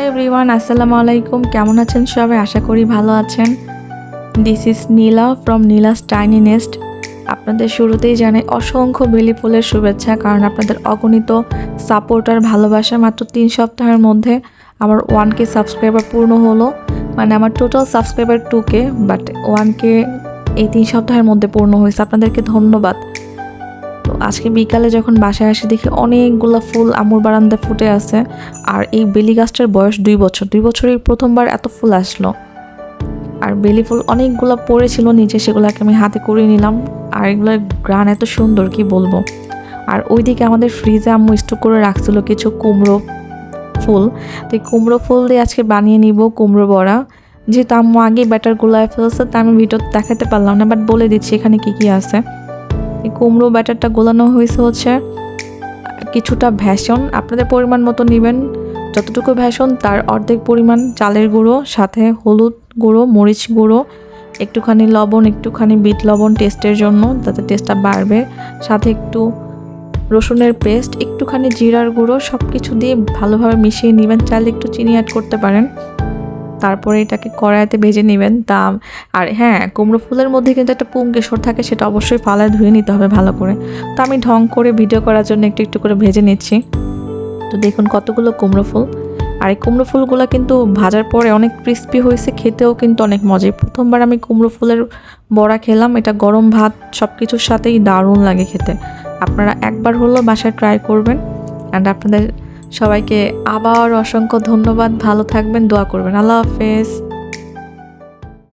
Hello everyone, আসসালামু আলাইকুম। কেমন আছেন সবাই? আশা করি ভালো আছেন। This is Nila from Neela's tiny nest. আপনাদের শুরুতেই জানাই অসংখ্য বেলি ফুলের শুভেচ্ছা, কারণ আপনাদের অগণিত সাপোর্ট আর ভালোবাসা মাত্র 3 সপ্তাহের মধ্যে আমার 1K সাবস্ক্রাইবার পূর্ণ হলো। মানে আমার total subscriber 2K, but 1K এই 3 সপ্তাহের মধ্যে পূর্ণ হয়েছে। আপনাদেরকে ধন্যবাদ। তো আজকে বিকালে যখন বাসায় আসি দেখি অনেকগুলো ফুল আমুর বারান্দায় ফুটে আছে। আর এই বেলি গাছটার বয়স 2 বছর। 2 বছরেই প্রথমবার এত ফুল আসলো। আর বেলি ফুল অনেকগুলো পড়েছিল নিচে, সেগুলোকে আমি হাতে করে নিলাম। আর এগুলোর গ্রান এত সুন্দর কি বলবো। আর ওইদিকে আমাদের ফ্রিজে আম্মু স্টক করে রাখছিল কিছু কুমড়ো ফুল। তো এই কুমড়ো ফুল দিয়ে আজকে বানিয়ে নিব কুমড়ো বড়া। যেহেতু আম্মু আগে ব্যাটার গুলায় ফেলছে, তা আমি ভিডিও দেখাতে পারলাম না, বাট বলে দিচ্ছি এখানে কি কি আছে। এই কুমড়ো ব্যাটারটা গোলানো হয়েছে হচ্ছে কিছুটা ভেষন, আপনাদের পরিমাণ মতো নেবেন। যতটুকু ভেষন তার অর্ধেক পরিমাণ চালের গুঁড়ো, সাথে হলুদ গুঁড়ো, মরিচ গুঁড়ো, একটুখানি লবণ, একটুখানি বিট লবণ টেস্টের জন্য, যাতে টেস্টটা বাড়বে, সাথে একটু রসুনের পেস্ট, একটুখানি জিরার গুঁড়ো, সব কিছু দিয়ে ভালোভাবে মিশিয়ে নেবেন। চাইলে একটু চিনি অ্যাড করতে পারেন। তারপরে এটাকে কড়াইতে ভেজে নেবেন। আর হ্যাঁ, কুমড়ো ফুলের মধ্যে কিন্তু একটা পুংকেশর থাকে, সেটা অবশ্যই ফালায় ধুয়ে নিতে হবে ভালো করে। তো আমি ঢং করে ভিডিও করার জন্য একটু একটু করে ভেজে নিচ্ছি। তো দেখুন কতগুলো কুমড়ো ফুল। আর এই কুমড়ো ফুলগুলো কিন্তু ভাজার পরে অনেক ক্রিস্পি হয়েছে, খেতেও কিন্তু অনেক মজা। প্রথমবার আমি কুমড়ো ফুলের বড়া খেলাম, এটা গরম ভাত সব কিছুর সাথেই দারুণ লাগে খেতে। আপনারা একবার হলো বাসায় ট্রাই করবেন। অ্যান্ড আপনাদের সবাইকে আবার অসংখ্য ধন্যবাদ। ভালো থাকবেন, দোয়া করবেন। আল্লাহ হাফেজ।